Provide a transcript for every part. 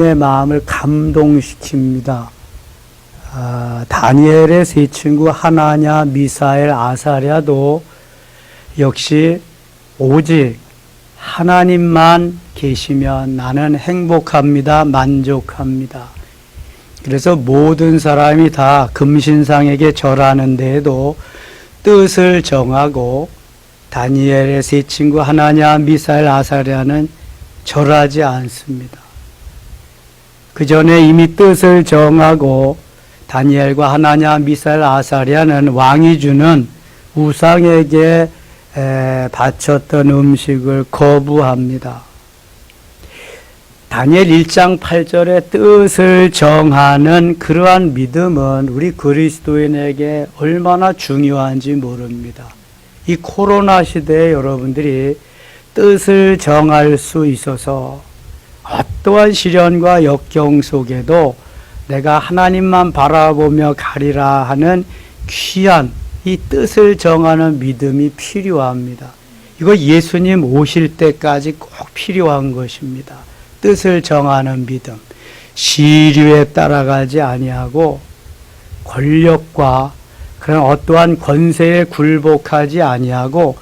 내 마음을 감동시킵니다. 다니엘의 세 친구 하나냐, 미사엘, 아사랴도 역시 오직 하나님만 계시면 나는 행복합니다, 만족합니다. 그래서 모든 사람이 다 금신상에게 절하는 데에도 뜻을 정하고 다니엘의 세 친구 하나냐, 미사엘, 아사랴는 절하지 않습니다. 그 전에 이미 뜻을 정하고 다니엘과 하나냐, 미사엘, 아사랴는 왕이 주는 우상에게 바쳤던 음식을 거부합니다. 다니엘 1장 8절에 뜻을 정하는 그러한 믿음은 우리 그리스도인에게 얼마나 중요한지 모릅니다. 이 코로나 시대에 여러분들이 뜻을 정할 수 있어서 어떠한 시련과 역경 속에도 내가 하나님만 바라보며 가리라 하는 귀한 이 뜻을 정하는 믿음이 필요합니다. 이거 예수님 오실 때까지 꼭 필요한 것입니다. 뜻을 정하는 믿음. 시류에 따라가지 아니하고 권력과 그런 어떠한 권세에 굴복하지 아니하고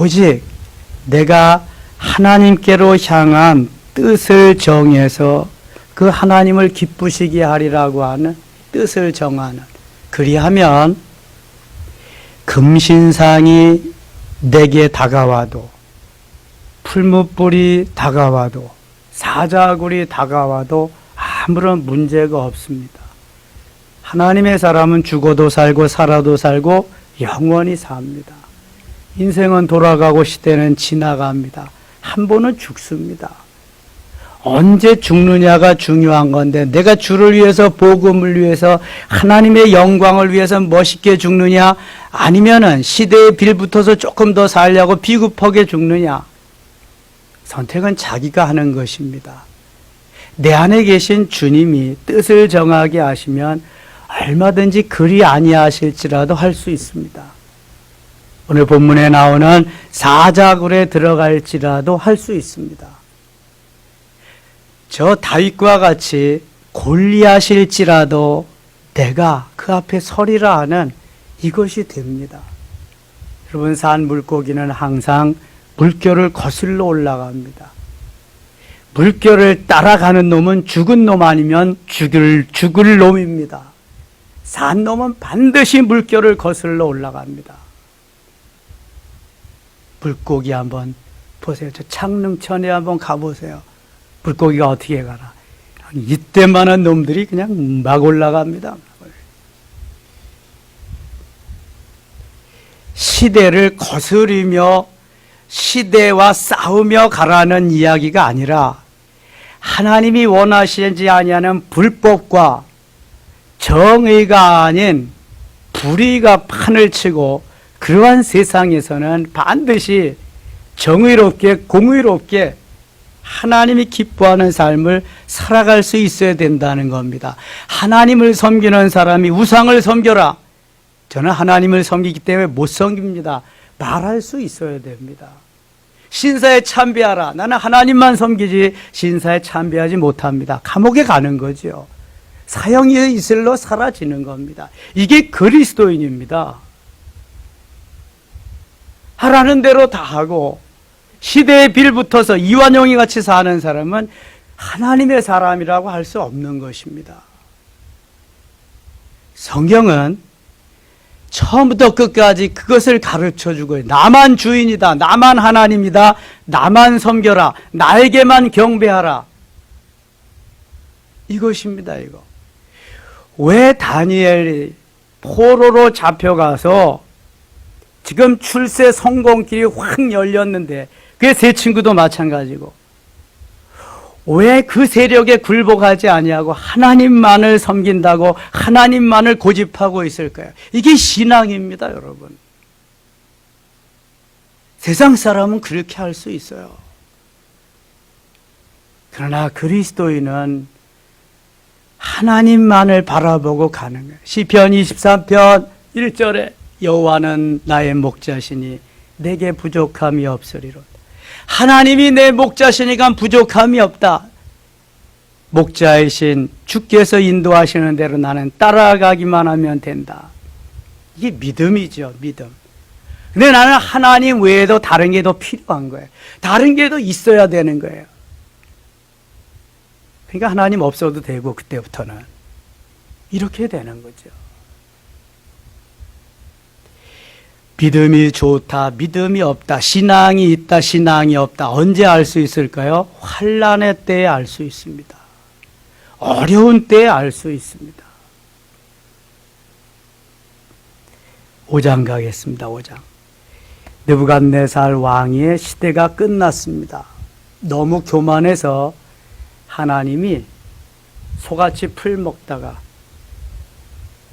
오직 내가 하나님께로 향한 뜻을 정해서 그 하나님을 기쁘시게 하리라고 하는 뜻을 정하는, 그리하면 금신상이 내게 다가와도, 풀무불이 다가와도, 사자굴이 다가와도 아무런 문제가 없습니다. 하나님의 사람은 죽어도 살고 살아도 살고 영원히 삽니다. 인생은 돌아가고 시대는 지나갑니다. 한 번은 죽습니다. 언제 죽느냐가 중요한 건데, 내가 주를 위해서, 복음을 위해서, 하나님의 영광을 위해서 멋있게 죽느냐, 아니면은 시대에 빌붙어서 조금 더 살려고 비급하게 죽느냐. 선택은 자기가 하는 것입니다. 내 안에 계신 주님이 뜻을 정하게 하시면 얼마든지 그리 아니하실지라도 할 수 있습니다. 오늘 본문에 나오는 사자굴에 들어갈지라도 할 수 있습니다. 저 다윗과 같이 골리앗일지라도 내가 그 앞에 서리라 하는 이것이 됩니다. 여러분, 산 물고기는 항상 물결을 거슬러 올라갑니다. 물결을 따라가는 놈은 죽은 놈 아니면 죽을 놈입니다. 산 놈은 반드시 물결을 거슬러 올라갑니다. 물고기 한번 보세요. 저 창릉천에 한번 가보세요. 물고기가 어떻게 가나. 이때만한 놈들이 그냥 막 올라갑니다. 시대를 거스리며 시대와 싸우며 가라는 이야기가 아니라 하나님이 원하시지 아니하는 불법과 정의가 아닌 불의가 판을 치고 그러한 세상에서는 반드시 정의롭게 공의롭게 하나님이 기뻐하는 삶을 살아갈 수 있어야 된다는 겁니다. 하나님을 섬기는 사람이 우상을 섬겨라. 저는 하나님을 섬기기 때문에 못 섬깁니다. 말할 수 있어야 됩니다. 신사에 참배하라. 나는 하나님만 섬기지 신사에 참배하지 못합니다. 감옥에 가는 거죠. 사형이 있을로 사라지는 겁니다. 이게 그리스도인입니다. 하라는 대로 다 하고 시대에 빌붙어서 이완용이 같이 사는 사람은 하나님의 사람이라고 할 수 없는 것입니다. 성경은 처음부터 끝까지 그것을 가르쳐주고, 나만 주인이다, 나만 하나님이다, 나만 섬겨라, 나에게만 경배하라, 이것입니다. 이거. 왜 다니엘이 포로로 잡혀가서 지금 출세 성공길이 확 열렸는데, 그 세 친구도 마찬가지고, 왜 그 세력에 굴복하지 아니하고 하나님만을 섬긴다고 하나님만을 고집하고 있을까요? 이게 신앙입니다, 여러분. 세상 사람은 그렇게 할 수 있어요. 그러나 그리스도인은 하나님만을 바라보고 가는 거예요. 시편 23편 1절에 여호와는 나의 목자시니 내게 부족함이 없으리로다. 하나님이 내 목자시니까 부족함이 없다. 목자이신 주께서 인도하시는 대로 나는 따라가기만 하면 된다. 이게 믿음이죠, 믿음. 근데 나는 하나님 외에도 다른 게 더 필요한 거예요. 다른 게 더 있어야 되는 거예요. 그러니까 하나님 없어도 되고, 그때부터는 이렇게 되는 거죠. 믿음이 좋다, 믿음이 없다, 신앙이 있다, 신앙이 없다. 언제 알 수 있을까요? 환난의 때에 알 수 있습니다. 어려운 때에 알 수 있습니다. 5장 가겠습니다. 5장. 느부갓네살 왕의 시대가 끝났습니다. 너무 교만해서 하나님이 소같이 풀 먹다가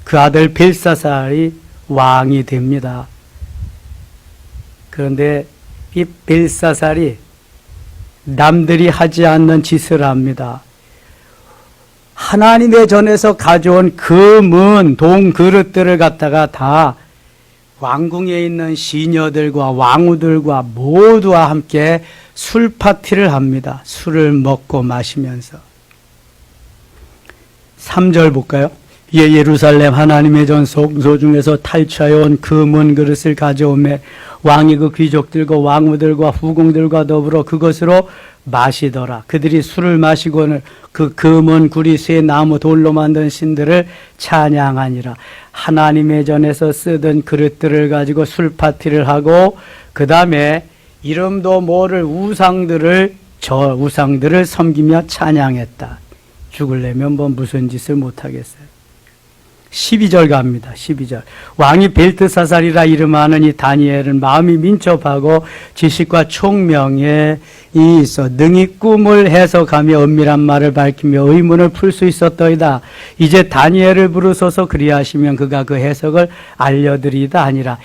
그 아들 벨사살이 왕이 됩니다. 그런데 이 벨사살이 남들이 하지 않는 짓을 합니다. 하나님의 전에서 가져온 금은 동 그릇들을 갖다가 다 왕궁에 있는 시녀들과 왕후들과 모두와 함께 술 파티를 합니다. 술을 먹고 마시면서. 3절 볼까요? 예루살렘 하나님의 전 성소 중에서 탈취하여 온 금은 그릇을 가져오매 왕이 그 귀족들과 왕후들과 후궁들과 더불어 그것으로 마시더라. 그들이 술을 마시고는 그 금은 구리스의 나무 돌로 만든 신들을 찬양하니라. 하나님의 전에서 쓰던 그릇들을 가지고 술 파티를 하고 그 다음에 이름도 모를 우상들을 섬기며 찬양했다. 죽으려면 뭐 무슨 짓을 못하겠어요. 12절 갑니다. 12절. 왕이 벨트사살이라 이름하는 이 다니엘은 마음이 민첩하고 지식과 총명에 있어 능히 꿈을 해석하며 은밀한 말을 밝히며 의문을 풀 수 있었더이다. 이제 다니엘을 부르소서 그리하시면 그가 그 해석을 알려드리다 하니라.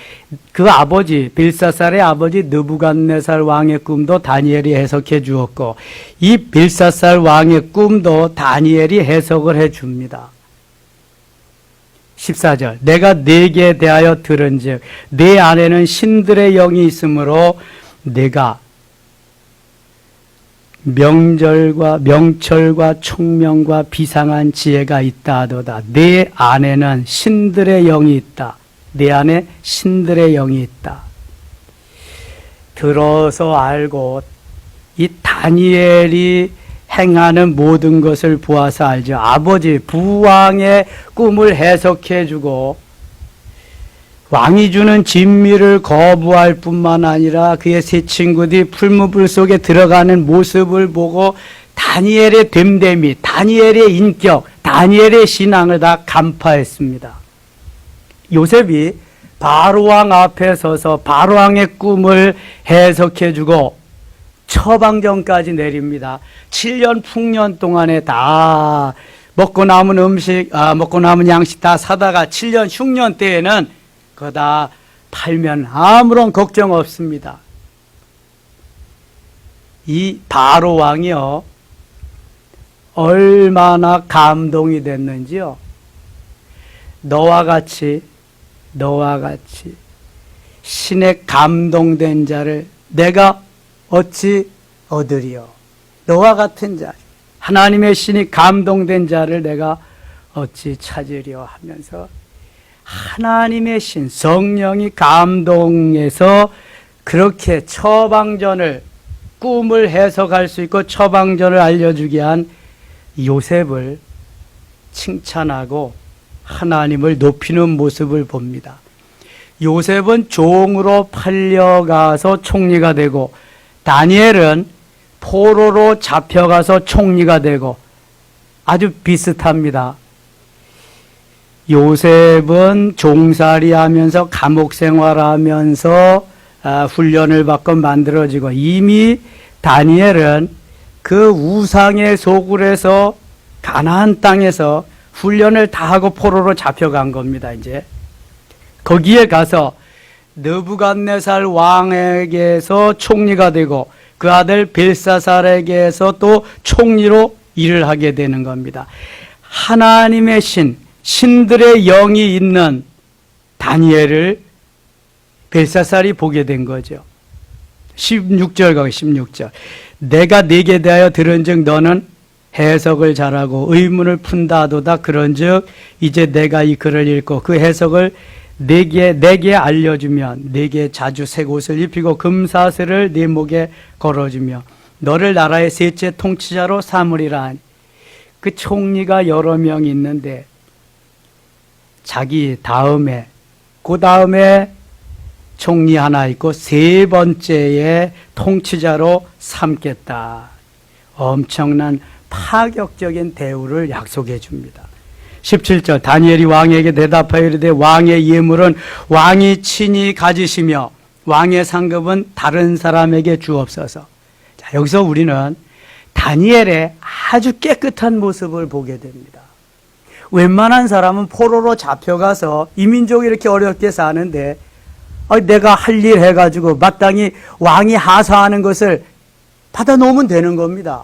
그 아버지 벨사살의 아버지 느부갓네살 왕의 꿈도 다니엘이 해석해 주었고 이 벨사살 왕의 꿈도 다니엘이 해석을 해 줍니다. 14절. 내가 네게 대하여 들은즉 네 안에는 신들의 영이 있으므로 내가 명철과 총명과 비상한 지혜가 있다 하도다. 내 안에는 신들의 영이 있다. 내 안에 신들의 영이 있다. 들어서 알고 이 다니엘이 행하는 모든 것을 보아서 알죠. 아버지 부왕의 꿈을 해석해주고 왕이 주는 진미를 거부할 뿐만 아니라 그의 세 친구들이 풀무불 속에 들어가는 모습을 보고 다니엘의 됨됨이, 다니엘의 인격, 다니엘의 신앙을 다 간파했습니다. 요셉이 바로왕 앞에 서서 바로왕의 꿈을 해석해주고 처방전까지 내립니다. 7년 풍년 동안에 다 먹고 남은 먹고 남은 양식 다 사다가 7년 흉년 때에는 그거 다 팔면 아무런 걱정 없습니다. 이 바로 왕이요 얼마나 감동이 됐는지요. 너와 같이 신에 감동된 자를 내가 어찌 얻으리요. 너와 같은 자, 하나님의 신이 감동된 자를 내가 어찌 찾으리요 하면서 하나님의 신, 성령이 감동해서 그렇게 처방전을, 꿈을 해석할 수 있고 처방전을 알려주게 한 요셉을 칭찬하고 하나님을 높이는 모습을 봅니다. 요셉은 종으로 팔려가서 총리가 되고 다니엘은 포로로 잡혀가서 총리가 되고 아주 비슷합니다. 요셉은 종살이하면서 감옥 생활하면서 훈련을 받고 만들어지고 이미 다니엘은 그 우상의 소굴에서 가나안 땅에서 훈련을 다 하고 포로로 잡혀간 겁니다. 이제 거기에 가서 느부갓네살 왕에게서 총리가 되고 그 아들 벨사살에게서 또 총리로 일을 하게 되는 겁니다. 하나님의 신들의 영이 있는 다니엘을 벨사살이 보게 된 거죠. 16절 가고 16절. 내가 네게 대하여 들은즉 너는 해석을 잘하고 의문을 푼다 하도다. 그런즉 이제 내가 이 글을 읽고 그 해석을 내게 알려주면 내게 자주 새 옷을 입히고 금사슬을 네 목에 걸어주며 너를 나라의 셋째 통치자로 삼으리라 하니. 그 총리가 여러 명 있는데 자기 다음에 그 다음에 총리 하나 있고 세 번째에 통치자로 삼겠다. 엄청난 파격적인 대우를 약속해 줍니다. 17절 다니엘이 왕에게 대답하여 이르되 왕의 예물은 왕이 친히 가지시며 왕의 상급은 다른 사람에게 주옵소서. 자, 여기서 우리는 다니엘의 아주 깨끗한 모습을 보게 됩니다. 웬만한 사람은 포로로 잡혀가서 이민족이 이렇게 어렵게 사는데 내가 할 일 해가지고 마땅히 왕이 하사하는 것을 받아 놓으면 되는 겁니다.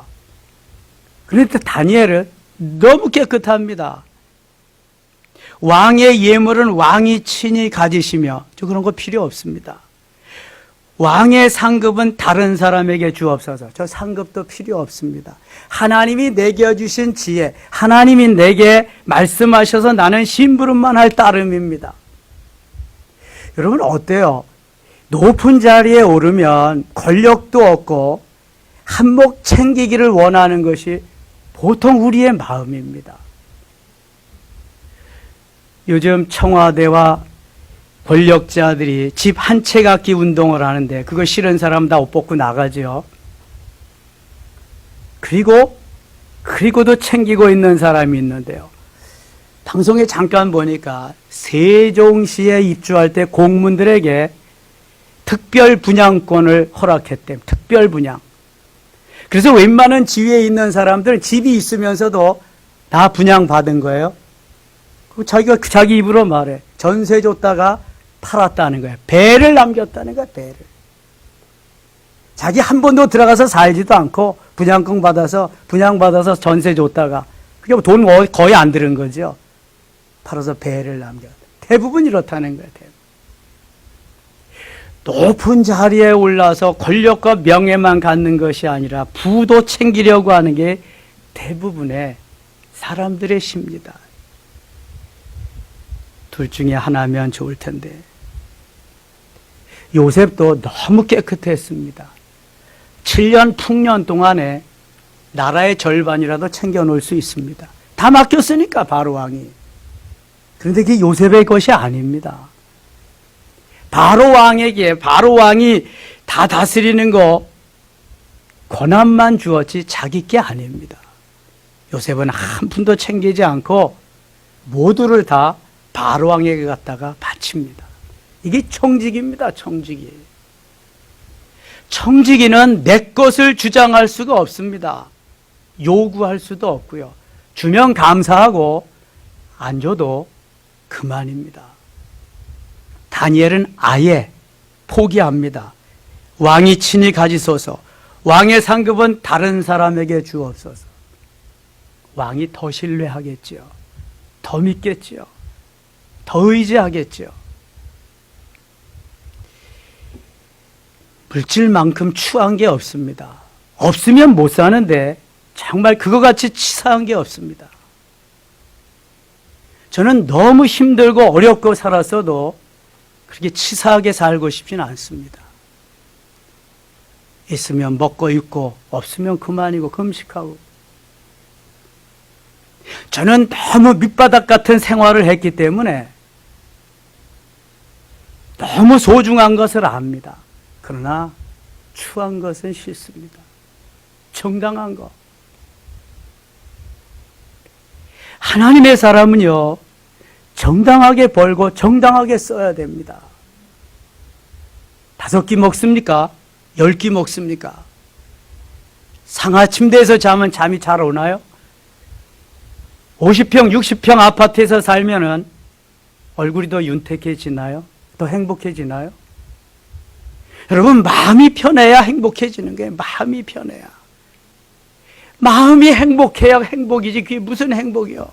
그런데 다니엘은 너무 깨끗합니다. 왕의 예물은 왕이 친히 가지시며 저 그런 거 필요 없습니다. 왕의 상급은 다른 사람에게 주옵소서. 저 상급도 필요 없습니다. 하나님이 내게 주신 지혜, 하나님이 내게 말씀하셔서 나는 심부름만 할 따름입니다. 여러분 어때요? 높은 자리에 오르면 권력도 없고 한몫 챙기기를 원하는 것이 보통 우리의 마음입니다. 요즘 청와대와 권력자들이 집 한 채 갖기 운동을 하는데 그거 싫은 사람 다 옷 벗고 나가죠. 그리고도 챙기고 있는 사람이 있는데요. 방송에 잠깐 보니까 세종시에 입주할 때 공무원들에게 특별 분양권을 허락했대. 특별 분양. 그래서 웬만한 지위에 있는 사람들은 집이 있으면서도 다 분양받은 거예요. 자기가 자기 입으로 말해. 전세 줬다가 팔았다는 거예요. 배를 남겼다는 거예요. 배를. 자기 한 번도 들어가서 살지도 않고 분양받아서 전세 줬다가 그게 돈 거의 안 들은 거죠. 팔아서 배를 남겼다. 대부분 이렇다는 거예요. 대부분. 높은 자리에 올라서 권력과 명예만 갖는 것이 아니라 부도 챙기려고 하는 게 대부분의 사람들의 심리다. 둘 중에 하나면 좋을 텐데. 요셉도 너무 깨끗했습니다. 7년 풍년 동안에 나라의 절반이라도 챙겨놓을 수 있습니다. 다 맡겼으니까 바로 왕이. 그런데 그게 요셉의 것이 아닙니다. 바로 왕이 다 다스리는 거 권한만 주었지 자기 게 아닙니다. 요셉은 한 푼도 챙기지 않고 모두를 다 바로 왕에게 갖다가 바칩니다. 이게 청지기입니다. 청지기. 청지기는 내 것을 주장할 수가 없습니다. 요구할 수도 없고요. 주면 감사하고 안 줘도 그만입니다. 다니엘은 아예 포기합니다. 왕이 친히 가지소서. 왕의 상급은 다른 사람에게 주옵소서. 왕이 더 신뢰하겠지요. 더 믿겠지요. 더 의지하겠지요. 물질만큼 추한 게 없습니다. 없으면 못 사는데 정말 그거 같이 치사한 게 없습니다. 저는 너무 힘들고 어렵고 살았어도 그렇게 치사하게 살고 싶지는 않습니다. 있으면 먹고 입고 없으면 그만이고 금식하고. 저는 너무 밑바닥 같은 생활을 했기 때문에 너무 소중한 것을 압니다. 그러나 추한 것은 싫습니다. 정당한 것. 하나님의 사람은요, 정당하게 벌고 정당하게 써야 됩니다. 5끼 먹습니까? 10끼 먹습니까? 상하 침대에서 자면 잠이 잘 오나요? 50평, 60평 아파트에서 살면은 얼굴이 더 윤택해지나요? 더 행복해지나요? 여러분, 마음이 편해야 행복해지는 거예요. 마음이 편해야. 마음이 행복해야 행복이지 그게 무슨 행복이요?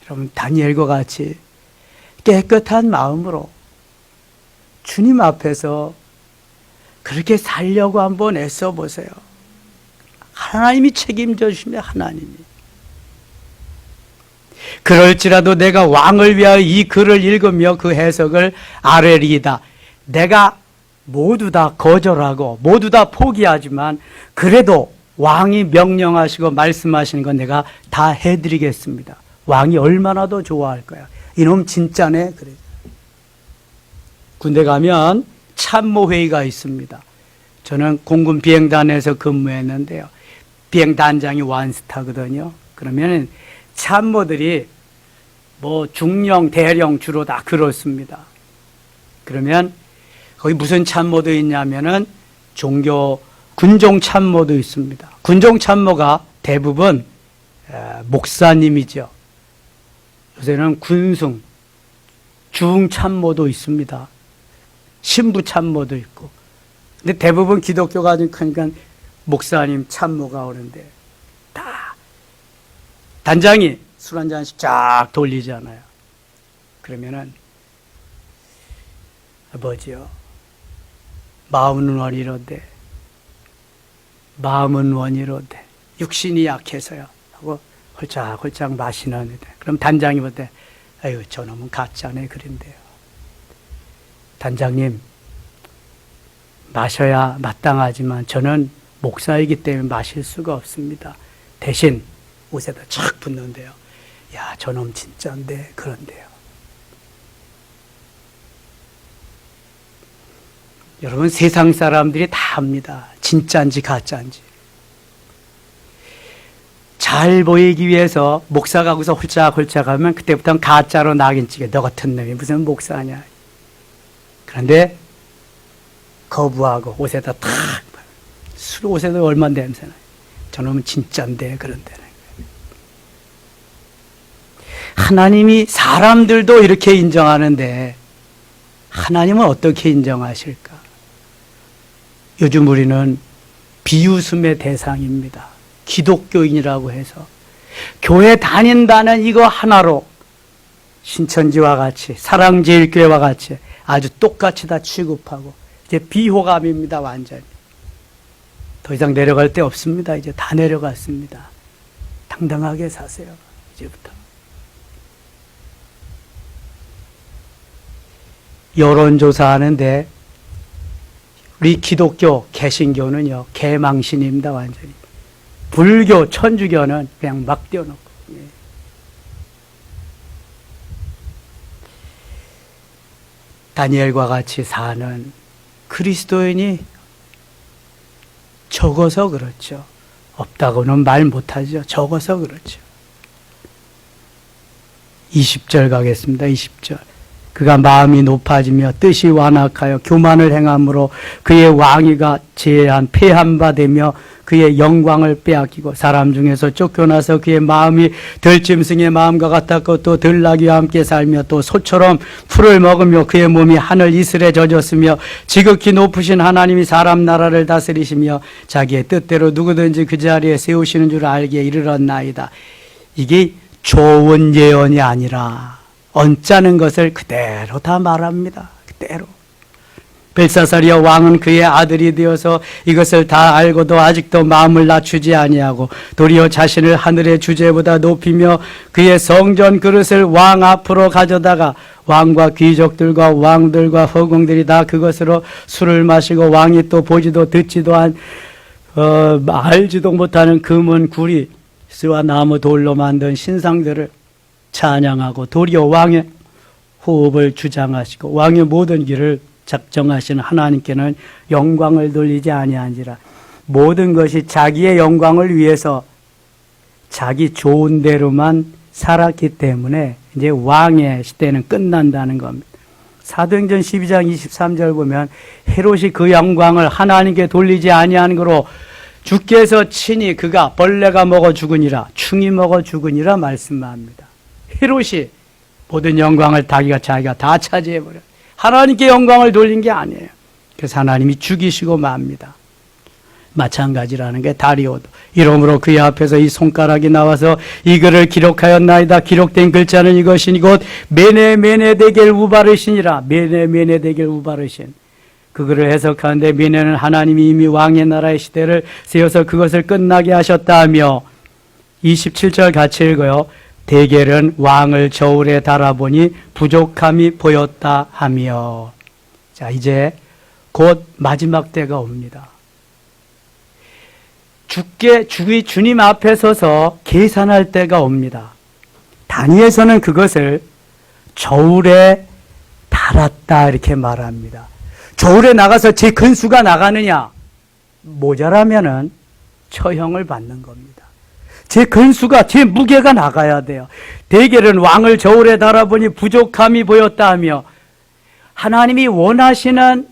여러분, 다니엘과 같이 깨끗한 마음으로 주님 앞에서 그렇게 살려고 한번 애써 보세요. 하나님이 책임져 주시면 하나님이. 그럴지라도 내가 왕을 위하여 이 글을 읽으며 그 해석을 아뢰리이다. 내가 모두 다 거절하고 모두 다 포기하지만 그래도 왕이 명령하시고 말씀하시는 건 내가 다 해드리겠습니다. 왕이 얼마나 더 좋아할 거야. 이놈 진짜네. 그래. 군대 가면 참모회의가 있습니다. 저는 공군 비행단에서 근무했는데요. 비행단장이 원스타거든요. 그러면 참모들이 뭐 중령, 대령 주로 다 그렇습니다. 그러면 거기 무슨 참모도 있냐면은 군종 참모도 있습니다. 군종 참모가 대부분 목사님이죠. 요새는 군승, 중 참모도 있습니다. 신부 참모도 있고. 근데 대부분 기독교가 좀 크니까 목사님 참모가 오는데 다 단장이 술 한 잔씩 쫙 돌리잖아요. 그러면은 뭐지요? 마음은 원이로되 마음은 원이로되 육신이 약해서요 하고 홀짝홀짝 마시는데 그럼 단장이 볼 때 아유 저놈은 가짜네 그런데요. 단장님 마셔야 마땅하지만 저는 목사이기 때문에 마실 수가 없습니다. 대신 옷에다 착 붙는데요. 야 저놈 진짜인데 그런데요. 여러분 세상 사람들이 다 압니다. 진짜인지 가짜인지. 잘 보이기 위해서 목사가 거기서 홀짝홀짝 하면 그때부터는 가짜로 낙인 찍게 너 같은 놈이 무슨 목사냐. 그런데 거부하고 옷에다 탁 술 옷에도 얼마나 냄새나요. 저놈은 진짜인데 그런데. 하나님이 사람들도 이렇게 인정하는데 하나님은 어떻게 인정하실까? 요즘 우리는 비웃음의 대상입니다. 기독교인이라고 해서 교회 다닌다는 이거 하나로 신천지와 같이 사랑제일교회와 같이 아주 똑같이 다 취급하고 이제 비호감입니다. 완전히. 더 이상 내려갈 데 없습니다. 이제 다 내려갔습니다. 당당하게 사세요. 이제부터. 여론조사하는데 우리 기독교, 개신교는요 개망신입니다. 완전히. 불교, 천주교는 그냥 막 띄워놓고. 다니엘과 같이 사는 그리스도인이 적어서 그렇죠. 없다고는 말 못하죠. 적어서 그렇죠. 20절 가겠습니다. 20절. 그가 마음이 높아지며 뜻이 완악하여 교만을 행함으로 그의 왕위가 제한 폐한 바 되며 그의 영광을 빼앗기고 사람 중에서 쫓겨나서 그의 마음이 들짐승의 마음과 같았고 또 들나귀와 함께 살며 또 소처럼 풀을 먹으며 그의 몸이 하늘 이슬에 젖었으며 지극히 높으신 하나님이 사람 나라를 다스리시며 자기의 뜻대로 누구든지 그 자리에 세우시는 줄 알기에 이르렀나이다. 이게 좋은 예언이 아니라 언짢은 것을 그대로 다 말합니다. 그대로. 벨사사리아 왕은 그의 아들이 되어서 이것을 다 알고도 아직도 마음을 낮추지 아니하고 도리어 자신을 하늘의 주제보다 높이며 그의 성전 그릇을 왕 앞으로 가져다가 왕과 귀족들과 왕들과 허공들이 다 그것으로 술을 마시고 왕이 또 보지도 듣지도 알지도 못하는 금은 구리 스와 나무 돌로 만든 신상들을 찬양하고 도리어 왕의 호흡을 주장하시고 왕의 모든 길을 작정하시는 하나님께는 영광을 돌리지 아니한지라. 모든 것이 자기의 영광을 위해서 자기 좋은 대로만 살았기 때문에 이제 왕의 시대는 끝난다는 겁니다. 사도행전 12장 23절 보면 헤롯이 그 영광을 하나님께 돌리지 아니한 거로 주께서 친히 그가 벌레가 먹어 죽으니라 충이 먹어 죽으니라 말씀합니다. 헤롯이 모든 영광을 자기가 다 차지해버려. 하나님께 영광을 돌린 게 아니에요. 그래서 하나님이 죽이시고 맙니다. 마찬가지라는 게 다리오도. 이러므로 그의 앞에서 이 손가락이 나와서 이 글을 기록하였나이다. 기록된 글자는 이것이니 곧 메네데겔 우바르신이라. 메네데겔 우바르신. 그거를 해석하는데 미네는 하나님이 이미 왕의 나라의 시대를 세워서 그것을 끝나게 하셨다 하며 27절 같이 읽어요. 대겔은 왕을 저울에 달아보니 부족함이 보였다 하며. 자, 이제 곧 마지막 때가 옵니다. 주님 앞에 서서 계산할 때가 옵니다. 다니엘서는 그것을 저울에 달았다 이렇게 말합니다. 저울에 나가서 제 근수가 나가느냐? 모자라면은 처형을 받는 겁니다. 제 근수가, 제 무게가 나가야 돼요. 대겔은 왕을 저울에 달아보니 부족함이 보였다 하며 하나님이 원하시는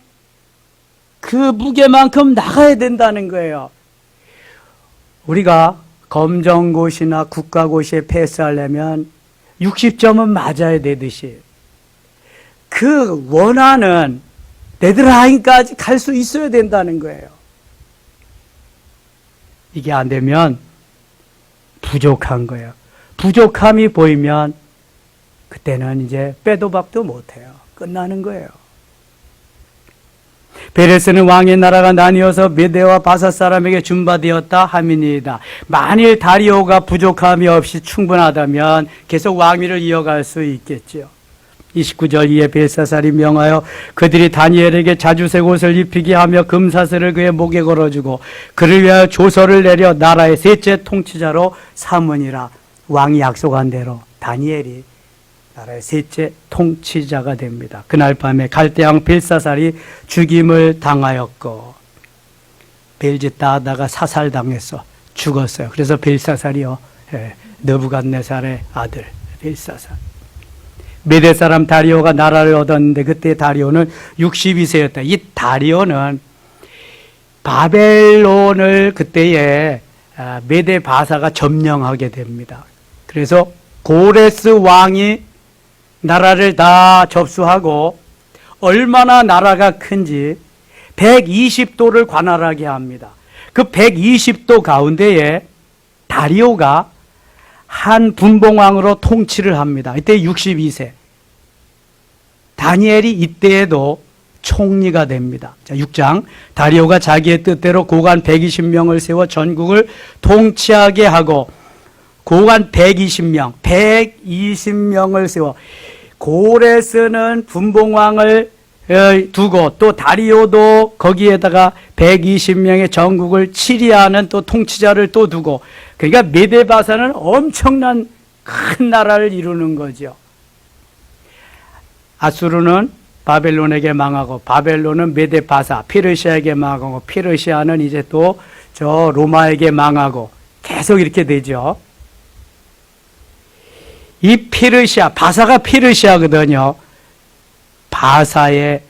그 무게만큼 나가야 된다는 거예요. 우리가 검정고시나 국가고시에 패스하려면 60점은 맞아야 되듯이 그 원하는 데드라인까지 갈 수 있어야 된다는 거예요. 이게 안 되면 부족한 거예요. 부족함이 보이면 그때는 이제 빼도 박도 못해요. 끝나는 거예요. 베레스는 왕의 나라가 나뉘어서 메대와 바사 사람에게 준바되었다 함이니이다. 만일 다리오가 부족함이 없이 충분하다면 계속 왕위를 이어갈 수 있겠죠. 29절 이에 벨사살이 명하여 그들이 다니엘에게 자주색 옷을 입히게 하며 금사슬을 그의 목에 걸어주고 그를 위하여 조서를 내려 나라의 셋째 통치자로 삼으니라. 왕이 약속한 대로 다니엘이 나라의 셋째 통치자가 됩니다. 그날 밤에 갈대왕 벨사살이 죽임을 당하였고 벨짓다 하다가 사살당해서 죽었어요. 그래서 벨사살이요, 느부갓네살의 아들 벨사살. 메대 사람 다리오가 나라를 얻었는데 그때 다리오는 62세였다. 이 다리오는 바벨론을 그때에 메대 바사가 점령하게 됩니다. 그래서 고레스 왕이 나라를 다 접수하고 얼마나 나라가 큰지 120도를 관할하게 합니다. 그 120도 가운데에 다리오가 한 분봉왕으로 통치를 합니다. 이때 62세. 다니엘이 이때에도 총리가 됩니다. 자, 6장. 다리오가 자기의 뜻대로 고관 120명을 세워 전국을 통치하게 하고 고관 120명을 세워 고레스는 분봉왕을 두고 또 다리오도 거기에다가 120명의 전국을 치리하는 또 통치자를 또 두고 그러니까 메데바사는 엄청난 큰 나라를 이루는 거죠. 아수르는 바벨론에게 망하고 바벨론은 메데바사 페르시아에게 망하고 페르시아는 이제 또 저 로마에게 망하고 계속 이렇게 되죠. 이 페르시아, 바사가 페르시아거든요. 바사의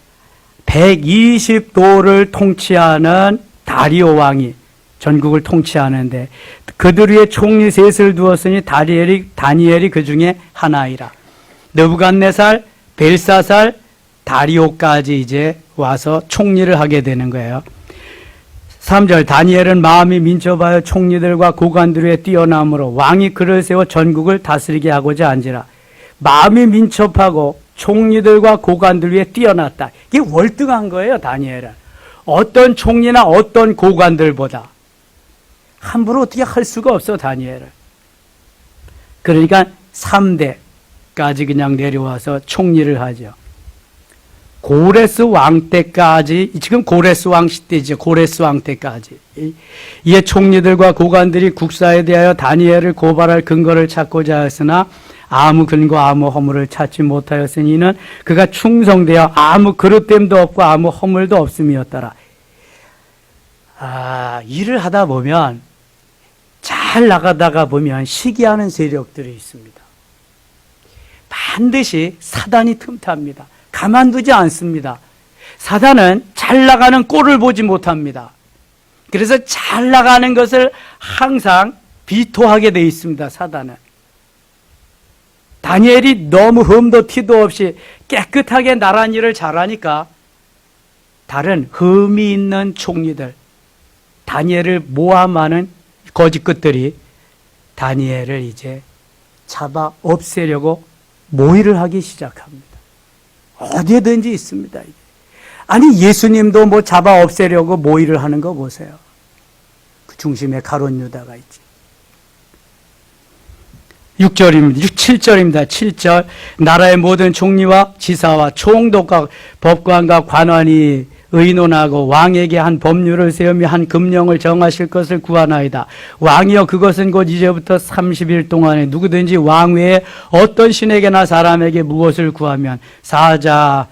120도를 통치하는 다리오 왕이 전국을 통치하는데 그들 위에 총리 셋을 두었으니 다니엘이 그 중에 하나이라. 느부갓네살, 벨사살, 다리오까지 이제 와서 총리를 하게 되는 거예요. 3절 다니엘은 마음이 민첩하여 총리들과 고관들 위에 뛰어남으로 왕이 그를 세워 전국을 다스리게 하고자 한지라. 마음이 민첩하고 총리들과 고관들 위에 뛰어났다. 이게 월등한 거예요. 다니엘은 어떤 총리나 어떤 고관들보다 함부로 어떻게 할 수가 없어. 다니엘은. 그러니까 3대까지 그냥 내려와서 총리를 하죠. 고레스 왕 때까지, 지금 고레스 왕 시대죠. 고레스 왕 때까지. 이에 총리들과 고관들이 국사에 대하여 다니엘을 고발할 근거를 찾고자 했으나 아무 근거 아무 허물을 찾지 못하였으니 이는 그가 충성되어 아무 그릇됨도 없고 아무 허물도 없음이었더라. 일을 하다 보면 잘 나가다가 보면 시기하는 세력들이 있습니다. 반드시 사단이 틈탑니다. 가만두지 않습니다. 사단은 잘 나가는 꼴을 보지 못합니다. 그래서 잘 나가는 것을 항상 비토하게 되어 있습니다. 사단은. 다니엘이 너무 흠도 티도 없이 깨끗하게 나란 일을 잘하니까 다른 흠이 있는 총리들, 다니엘을 모함하는 거짓것들이 다니엘을 이제 잡아 없애려고 모의를 하기 시작합니다. 어디에든지 있습니다. 아니 예수님도 뭐 잡아 없애려고 모의를 하는 거 보세요. 그 중심에 가룟 유다가 있지. 6절입니다. 7절입니다. 7절. 나라의 모든 총리와 지사와 총독과 법관과 관원이 의논하고 왕에게 한 법률을 세우며 한 금령을 정하실 것을 구하나이다. 왕이여 그것은 곧 이제부터 30일 동안에 누구든지 왕 외에 어떤 신에게나 사람에게 무엇을 구하면 사자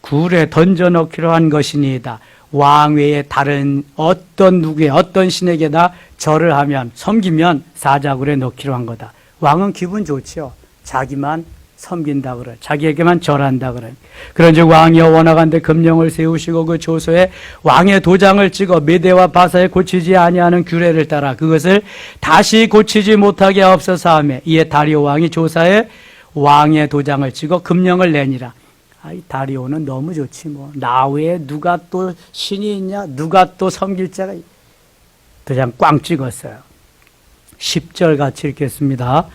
굴에 던져넣기로 한 것이니이다. 왕 외에 다른 어떤 누구의 어떤 신에게나 절을 하면 섬기면 사자굴에 넣기로 한 거다. 왕은 기분 좋지요. 자기만 섬긴다 그래. 자기에게만 절한다 그래. 그런즉 왕이여 원하건대 금령을 세우시고 그 조서에 왕의 도장을 찍어 메대와 바사에 고치지 아니하는 규례를 따라 그것을 다시 고치지 못하게 하옵소서 하며 이에 다리오 왕이 조사에 왕의 도장을 찍어 금령을 내니라. 아이 다리오는 너무 좋지 뭐. 나 외에 누가 또 신이 있냐? 누가 또 섬길 자가 있냐? 도장 꽝 찍었어요. 10절 같이 읽겠습니다.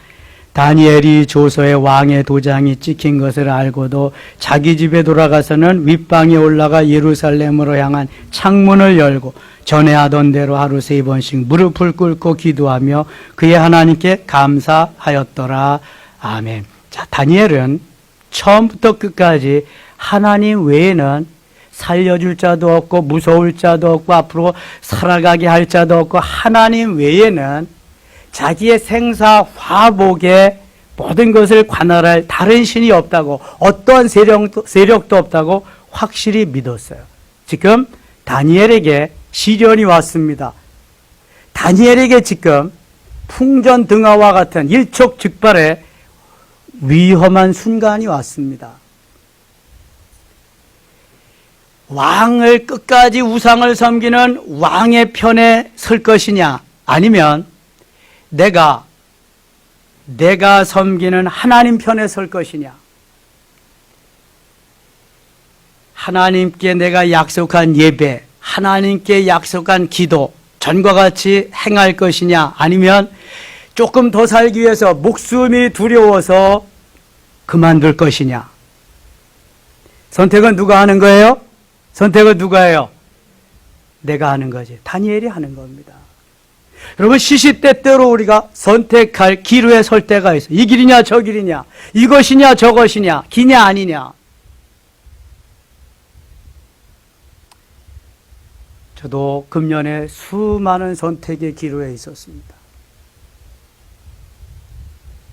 다니엘이 조서에 왕의 도장이 찍힌 것을 알고도 자기 집에 돌아가서는 윗방에 올라가 예루살렘으로 향한 창문을 열고 전에 하던 대로 하루 3번씩 무릎을 꿇고 기도하며 그의 하나님께 감사하였더라. 아멘. 자, 다니엘은 처음부터 끝까지 하나님 외에는 살려줄 자도 없고 무서울 자도 없고 앞으로 살아가게 할 자도 없고 하나님 외에는 자기의 생사 화복에 모든 것을 관할할 다른 신이 없다고 어떠한 세력도 없다고 확실히 믿었어요. 지금 다니엘에게 시련이 왔습니다. 다니엘에게 지금 풍전등화와 같은 일촉즉발의 위험한 순간이 왔습니다. 왕을 끝까지 우상을 섬기는 왕의 편에 설 것이냐 아니면 내가 섬기는 하나님 편에 설 것이냐 하나님께 내가 약속한 예배 하나님께 약속한 기도 전과 같이 행할 것이냐 아니면 조금 더 살기 위해서 목숨이 두려워서 그만둘 것이냐 선택은 누가 하는 거예요? 선택은 누가 해요? 내가 하는 거지. 다니엘이 하는 겁니다. 여러분 시시때때로 우리가 선택할 기로에 설 때가 있어요. 이 길이냐 저 길이냐 이것이냐 저것이냐 기냐 아니냐. 저도 금년에 수많은 선택의 기로에 있었습니다.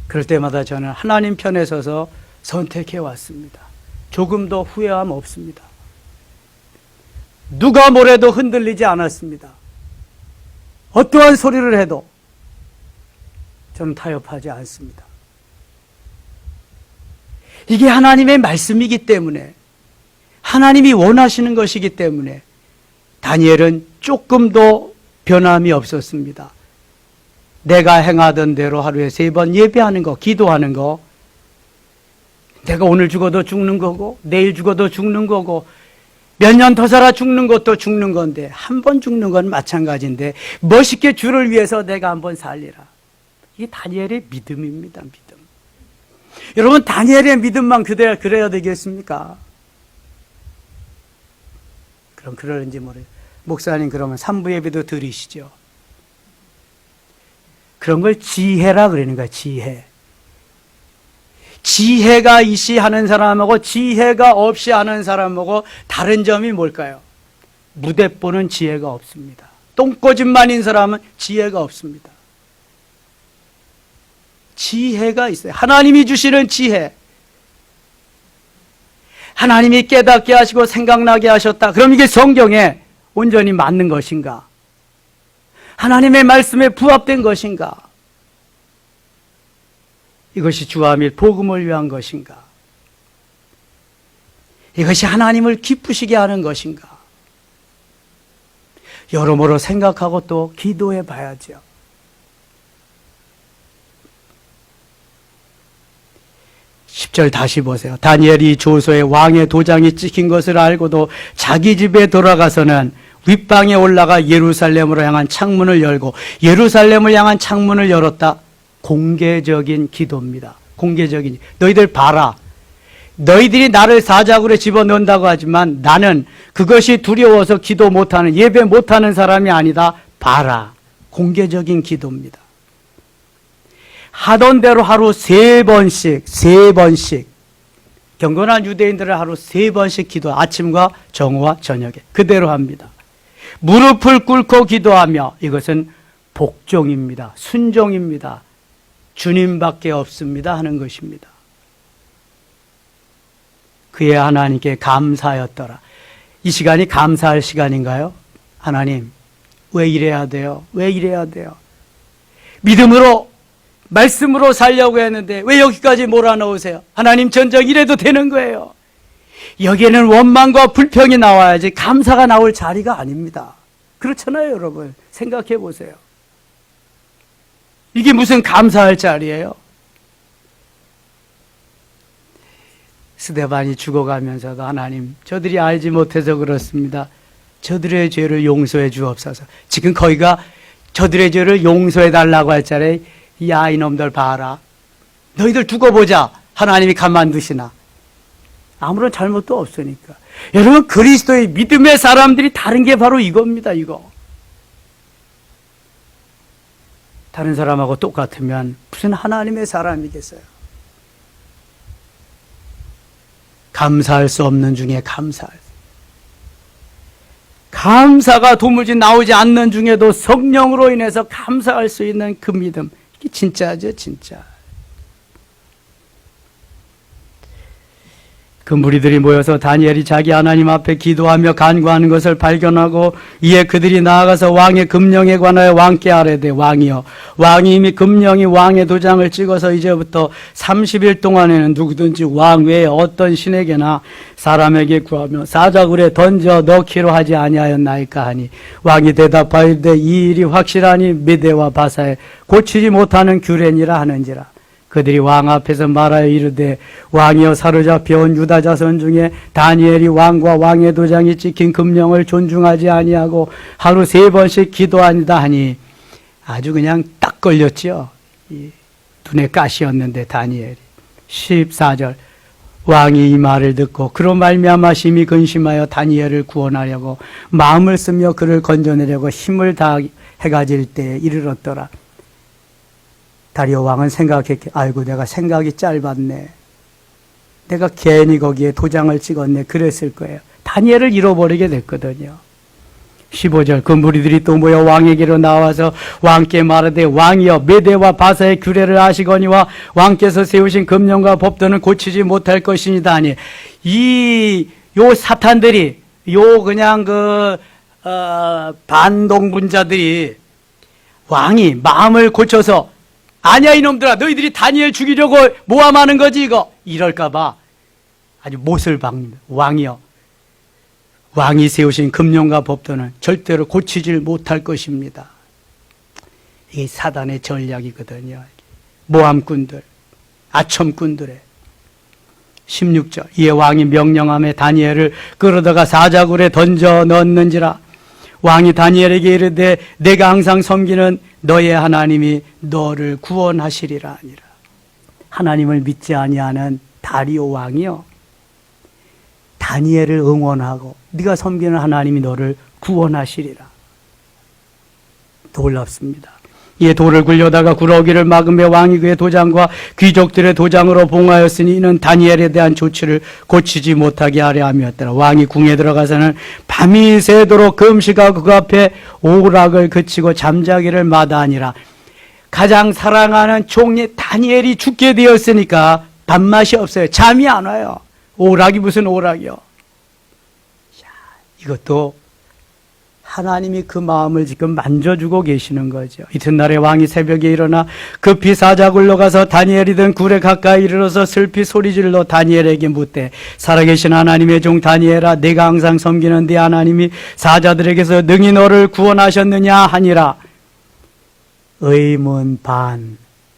그럴 때마다 저는 하나님 편에 서서 선택해 왔습니다. 조금도 후회함 없습니다. 누가 뭐래도 흔들리지 않았습니다. 어떠한 소리를 해도 저는 타협하지 않습니다. 이게 하나님의 말씀이기 때문에 하나님이 원하시는 것이기 때문에 다니엘은 조금도 변함이 없었습니다. 내가 행하던 대로 하루에 3번 예배하는 거, 기도하는 거, 내가 오늘 죽어도 죽는 거고 내일 죽어도 죽는 거고 몇 년 더 살아 죽는 것도 죽는 건데 한 번 죽는 건 마찬가지인데 멋있게 주를 위해서 내가 한번 살리라. 이게 다니엘의 믿음입니다. 믿음. 여러분 다니엘의 믿음만 그래야 되겠습니까? 그럼 그러는지 모르겠어요. 목사님 그러면 3부 예배도 드리시죠. 그런 걸 지혜라 그러는 거야. 지혜. 지혜가 있이 하는 사람하고 지혜가 없이 하는 사람하고 다른 점이 뭘까요? 무대 보는 지혜가 없습니다. 똥꼬집만인 사람은 지혜가 없습니다. 지혜가 있어요. 하나님이 주시는 지혜. 하나님이 깨닫게 하시고 생각나게 하셨다. 그럼 이게 성경에 온전히 맞는 것인가? 하나님의 말씀에 부합된 것인가? 이것이 주와 및 복음을 위한 것인가? 이것이 하나님을 기쁘시게 하는 것인가? 여러모로 생각하고 또 기도해 봐야죠. (10절) 다시 보세요. 다니엘이 조서에 왕의 도장이 찍힌 것을 알고도 자기 집에 돌아가서는 윗방에 올라가 예루살렘으로 향한 창문을 열고 예루살렘을 향한 창문을 열었다. 공개적인 기도입니다. 공개적인. 너희들 봐라. 너희들이 나를 사자굴에 집어넣는다고 하지만 나는 그것이 두려워서 기도 못하는, 예배 못하는 사람이 아니다. 봐라. 공개적인 기도입니다. 하던 대로 하루 3번씩 경건한 유대인들은 하루 3번씩 기도, 아침과 정오와 저녁에 그대로 합니다. 무릎을 꿇고 기도하며, 이것은 복종입니다. 순종입니다. 주님밖에 없습니다 하는 것입니다. 그의 하나님께 감사하였더라. 이 시간이 감사할 시간인가요? 하나님, 왜 이래야 돼요? 왜 이래야 돼요? 믿음으로, 말씀으로 살려고 했는데 왜 여기까지 몰아넣으세요? 하나님, 전적 이래도 되는 거예요. 여기에는 원망과 불평이 나와야지 감사가 나올 자리가 아닙니다. 그렇잖아요, 여러분. 생각해 보세요. 이게 무슨 감사할 자리예요? 스데반이 죽어가면서도 하나님, 저들이 알지 못해서 그렇습니다. 저들의 죄를 용서해 주옵소서. 지금 거기가 저들의 죄를 용서해 달라고 할 자리에, 야, 이놈들 봐라. 너희들 두고 보자. 하나님이 가만두시나. 아무런 잘못도 없으니까. 여러분, 그리스도의 믿음의 사람들이 다른 게 바로 이겁니다, 이거. 다른 사람하고 똑같으면 무슨 하나님의 사람이겠어요? 감사할 수 없는 중에 감사가 도무지 나오지 않는 중에도 성령으로 인해서 감사할 수 있는 그 믿음, 이게 진짜죠, 진짜. 그 무리들이 모여서 다니엘이 자기 하나님 앞에 기도하며 간구하는 것을 발견하고, 이에 그들이 나아가서 왕의 금령에 관하여 왕께 아뢰되, 왕이여, 왕이 이미 금령이 왕의 도장을 찍어서 이제부터 30일 동안에는 누구든지 왕 외에 어떤 신에게나 사람에게 구하며 사자굴에 던져 넣기로 하지 아니하였나이까 하니, 왕이 대답하여되 이 일이 확실하니 메대와 바사에 고치지 못하는 규례니라 하는지라. 그들이 왕 앞에서 말하여 이르되, 왕이여, 사로잡혀온 유다 자손 중에 다니엘이 왕과 왕의 도장이 찍힌 금령을 존중하지 아니하고 하루 3번씩 기도하니다 하니, 아주 그냥 딱 걸렸죠. 눈에 가시였는데 다니엘이. 14절, 왕이 이 말을 듣고 그로 말미암아 심히 근심하여 다니엘을 구원하려고 마음을 쓰며 그를 건져내려고 힘을 다해 가질 때에 이르렀더라. 다리오 왕은 생각했게, 아이고, 내가 생각이 짧았네. 내가 괜히 거기에 도장을 찍었네. 그랬을 거예요. 다니엘을 잃어버리게 됐거든요. 15절, 그 무리들이 또 모여 왕에게로 나와서 왕께 말하되, 왕이여, 메대와 바사의 규례를 아시거니와 왕께서 세우신 금령과 법도는 고치지 못할 것이니다 하니, 요 사탄들이, 그냥 반동분자들이 왕이 마음을 고쳐서, 아니야 이놈들아, 너희들이 다니엘 죽이려고 모함하는 거지 이거, 이럴까봐 아주 못을 박는다. 왕이여, 왕이 세우신 금령과 법도는 절대로 고치질 못할 것입니다. 이게 사단의 전략이거든요. 모함꾼들, 아첨꾼들의. 16절, 이에 왕이 명령하며 다니엘을 끌어다가 사자굴에 던져 넣었는지라. 왕이 다니엘에게 이르되, 내가 항상 섬기는 너의 하나님이 너를 구원하시리라 하니라. 하나님을 믿지 아니하는 다리오 왕이요, 다니엘을 응원하고 네가 섬기는 하나님이 너를 구원하시리라. 놀랍습니다. 이에 돌을 굴려다가 구러기를 막으며 왕이 그의 도장과 귀족들의 도장으로 봉하였으니 이는 다니엘에 대한 조치를 고치지 못하게 하려 함이었더라. 왕이 궁에 들어가서는 밤이 새도록 금시가 그 앞에 오락을 그치고 잠자기를 마다하니라. 가장 사랑하는 총리 다니엘이 죽게 되었으니까 밥맛이 없어요. 잠이 안 와요. 오락이 무슨 오락이요. 이것도 하나님이 그 마음을 지금 만져주고 계시는 거죠. 이튿날에 왕이 새벽에 일어나 급히 사자굴로 가서 다니엘이던 굴에 가까이 이르러서 슬피 소리질러 다니엘에게 묻되, 살아계신 하나님의 종 다니엘아, 내가 항상 섬기는 네 하나님이 사자들에게서 능히 너를 구원하셨느냐 하니라. 의문 반,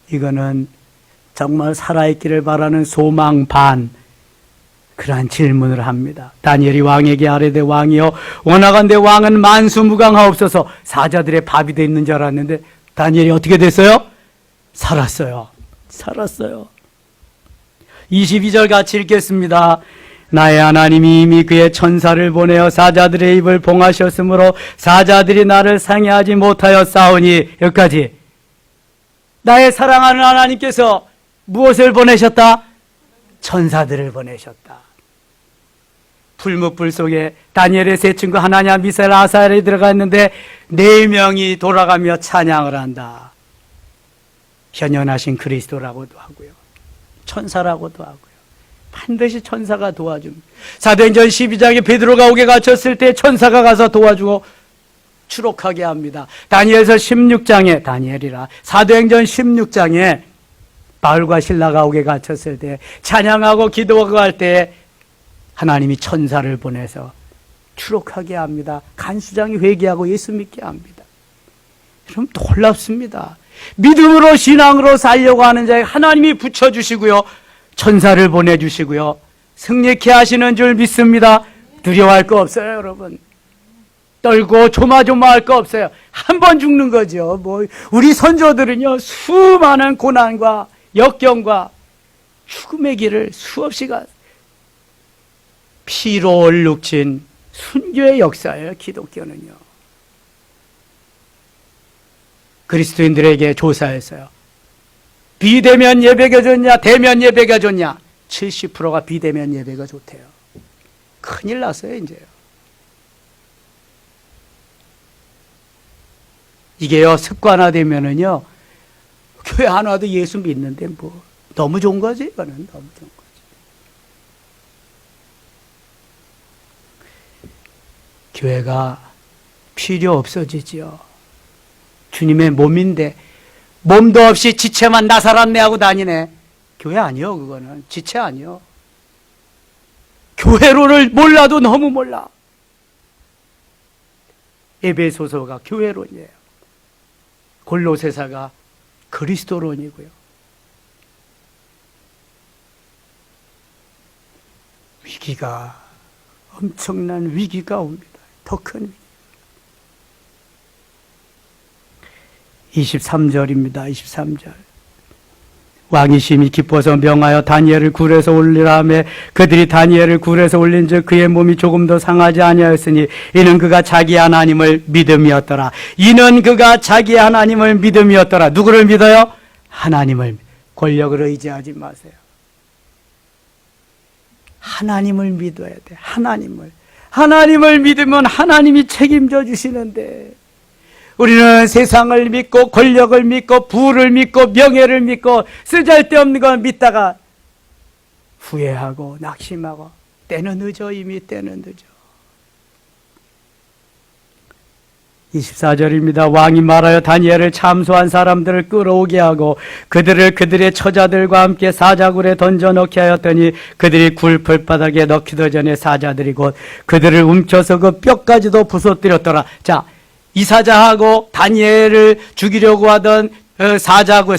이거는 정말 살아있기를 바라는 소망 반, 그러한 질문을 합니다. 다니엘이 왕에게 아뢰되, 왕이여, 원하건대 왕은 만수무강하옵소서. 사자들의 밥이 돼 있는 줄 알았는데 다니엘이 어떻게 됐어요? 살았어요. 22절 같이 읽겠습니다. 나의 하나님이 이미 그의 천사를 보내어 사자들의 입을 봉하셨으므로 사자들이 나를 상해하지 못하여 싸우니. 여기까지. 나의 사랑하는 하나님께서 무엇을 보내셨다? 천사들을 보내셨다. 불뭇불 속에 다니엘의 세 친구 하나냐, 미사엘, 아사엘이 들어가 있는데 4명이 돌아가며 찬양을 한다. 현현하신 그리스도라고도 하고요, 천사라고도 하고요. 반드시 천사가 도와줍니다. 사도행전 12장에 베드로가 옥에 갇혔을 때 천사가 가서 도와주고 추록하게 합니다. 다니엘서 16장에, 다니엘이라, 사도행전 16장에 바울과 실라가 옥에 갇혔을 때 찬양하고 기도하고 할 때 하나님이 천사를 보내서 추록하게 합니다. 간수장이 회개하고 예수 믿게 합니다. 여러분, 놀랍습니다. 믿음으로 신앙으로 살려고 하는 자에 하나님이 붙여주시고요, 천사를 보내주시고요, 승리케 하시는 줄 믿습니다. 두려워할 거 없어요, 여러분. 떨고 조마조마할 거 없어요. 한 번 죽는 거죠. 우리 선조들은요, 수많은 고난과 역경과 죽음의 길을 수없이 피로 얼룩진 순교의 역사예요, 기독교는요. 그리스도인들에게 조사했어요. 비대면 예배가 좋냐, 대면 예배가 좋냐? 70%가 비대면 예배가 좋대요. 큰일 났어요, 이제요. 이게요, 습관화되면은요, 교회 안 와도 예수 믿는데 너무 좋은 거지, 이거는. 너무 좋은 거지. 교회가 필요 없어지지요. 주님의 몸인데 몸도 없이 지체만 나 살았네 하고 다니네. 교회 아니요, 그거는. 지체 아니요. 교회론을 몰라도 너무 몰라. 에베소서가 교회론이에요. 골로새서가 그리스도론이고요. 위기가, 엄청난 위기가 옵니다. 더 큰 위기. 23절입니다. 23절. 왕이 심히 기뻐서 명하여 다니엘을 굴에서 올리라 하며 그들이 다니엘을 굴에서 올린즉 그의 몸이 조금 더 상하지 아니하였으니 이는 그가 자기 하나님을 믿음이었더라. 이는 그가 자기 하나님을 믿음이었더라. 누구를 믿어요? 하나님을. 권력을 의지하지 마세요. 하나님을 믿어야 돼. 하나님을 믿으면 하나님이 책임져 주시는데, 우리는 세상을 믿고 권력을 믿고 부를 믿고 명예를 믿고 쓰잘데없는 걸 믿다가 후회하고 낙심하고, 때는 늦어. 이미 때는 늦어. 24절입니다. 왕이 말하여 다니엘을 참소한 사람들을 끌어오게 하고 그들을 그들의 처자들과 함께 사자굴에 던져 넣게 하였더니 그들이 굴 풀바닥에 넣기도 전에 사자들이 곧 그들을 움켜서 그 뼈까지도 부서뜨렸더라. 자, 이 사자하고 다니엘을 죽이려고 하던 사자굴의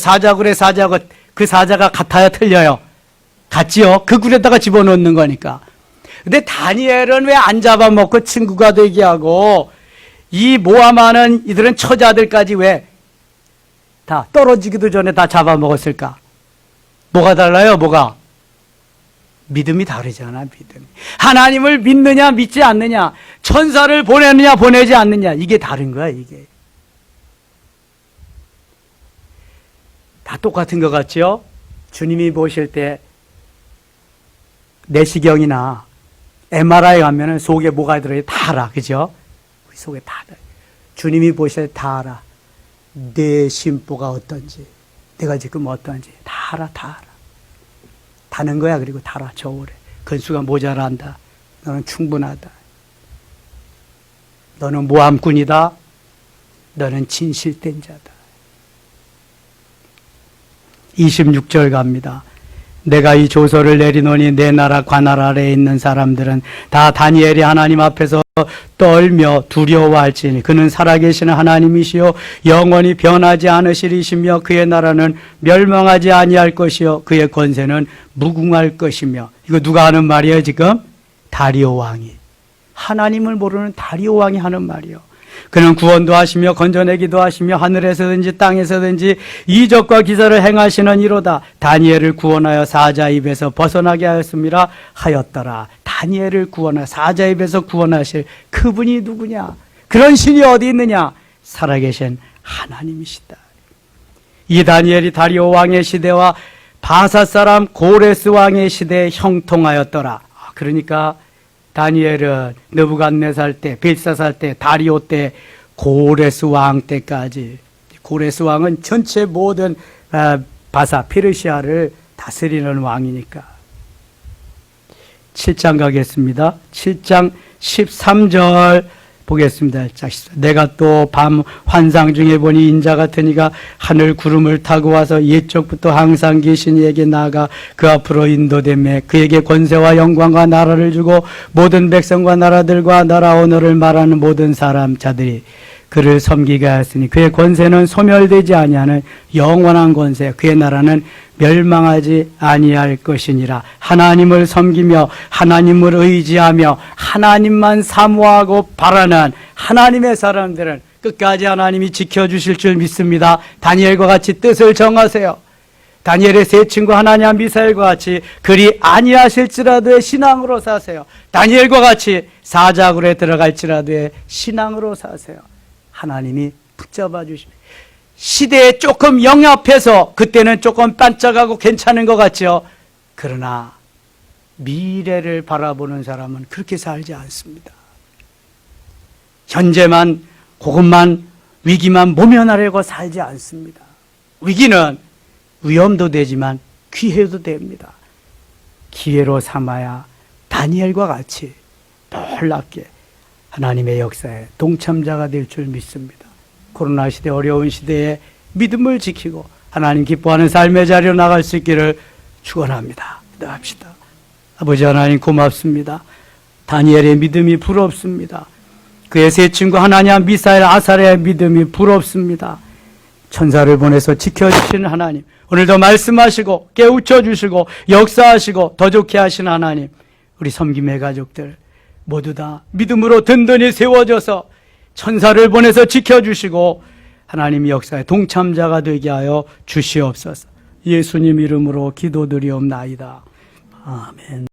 사자하고 그 사자가 같아요, 틀려요? 같지요? 그 굴에다가 집어넣는 거니까. 근데 다니엘은 왜 안 잡아먹고 친구가 되게 하고, 이 모함하는 이들은 처자들까지 왜 다 떨어지기도 전에 다 잡아먹었을까? 뭐가 달라요? 뭐가? 믿음이 다르잖아, 믿음이. 하나님을 믿느냐, 믿지 않느냐, 천사를 보내느냐, 보내지 않느냐, 이게 다른 거야, 이게. 다 똑같은 것 같죠? 주님이 보실 때 내시경이나 MRI 가면은 속에 뭐가 들어요? 다 알아, 그죠? 우리 속에 다 알아. 주님이 보실 때 다 알아. 내 심보가 어떤지, 내가 지금 어떤지 다 알아, 다 알아. 다는 거야. 그리고 달아, 저울에. 근수가 모자란다. 너는 충분하다. 너는 모함꾼이다. 너는 진실된 자다. 26절 갑니다. 내가 이 조서를 내리노니 내 나라 관할 아래에 있는 사람들은 다 다니엘이 하나님 앞에서 떨며 두려워할지니 그는 살아계시는 하나님이시요 영원히 변하지 않으시리시며 그의 나라는 멸망하지 아니할 것이요 그의 권세는 무궁할 것이며. 이거 누가 하는 말이에요 지금? 다리오 왕이. 하나님을 모르는 다리오 왕이 하는 말이요. 그는 구원도 하시며 건져내기도 하시며 하늘에서든지 땅에서든지 이적과 기사를 행하시는 이로다. 다니엘을 구원하여 사자 입에서 벗어나게 하였더라. 다니엘을 구원하여 사자 입에서 구원하실 그분이 누구냐? 그런 신이 어디 있느냐? 살아계신 하나님이시다. 이 다니엘이 다리오 왕의 시대와 바사 사람 고레스 왕의 시대에 형통하였더라. 그러니까 다니엘은 느부갓네살 때, 벨사살 때, 다리오 때, 고레스 왕 때까지, 고레스 왕은 전체 모든 바사, 페르시아를 다스리는 왕이니까. 7장 가겠습니다. 7장 13절 보겠습니다. 내가 또 밤 환상 중에 보니 인자 같은 이가 하늘 구름을 타고 와서 옛적부터 항상 계신 이에게 나아가 그 앞으로 인도되매 그에게 권세와 영광과 나라를 주고 모든 백성과 나라들과 나라 언어를 말하는 모든 사람 자들이 그를 섬기게 하였으니 그의 권세는 소멸되지 아니하는 영원한 권세, 그의 나라는 멸망하지 아니할 것이니라. 하나님을 섬기며 하나님을 의지하며 하나님만 사모하고 바라는 하나님의 사람들은 끝까지 하나님이 지켜주실 줄 믿습니다. 다니엘과 같이 뜻을 정하세요. 다니엘의 세 친구 하나냐 미사엘과 같이 그리 아니하실지라도의 신앙으로 사세요. 다니엘과 같이 사자굴에 들어갈지라도의 신앙으로 사세요. 하나님이 붙잡아 주십니다. 시대에 조금 영합해서 그때는 조금 반짝하고 괜찮은 것 같죠. 그러나 미래를 바라보는 사람은 그렇게 살지 않습니다. 현재만, 그것만, 위기만 모면하려고 살지 않습니다. 위기는 위험도 되지만 기회도 됩니다. 기회로 삼아야 다니엘과 같이 놀랍게 하나님의 역사에 동참자가 될 줄 믿습니다. 코로나 시대, 어려운 시대에 믿음을 지키고 하나님 기뻐하는 삶의 자리로 나갈 수 있기를 축원합니다. 기도합시다. 아버지 하나님 고맙습니다. 다니엘의 믿음이 부럽습니다. 그의 세 친구 하나냐, 미사엘, 아사랴의 믿음이 부럽습니다. 천사를 보내서 지켜주시는 하나님, 오늘도 말씀하시고 깨우쳐 주시고 역사하시고 더 좋게 하시는 하나님, 우리 섬김의 가족들 모두 다 믿음으로 든든히 세워져서 천사를 보내서 지켜주시고 하나님 역사의 동참자가 되게 하여 주시옵소서. 예수님 이름으로 기도드리옵나이다. 아멘.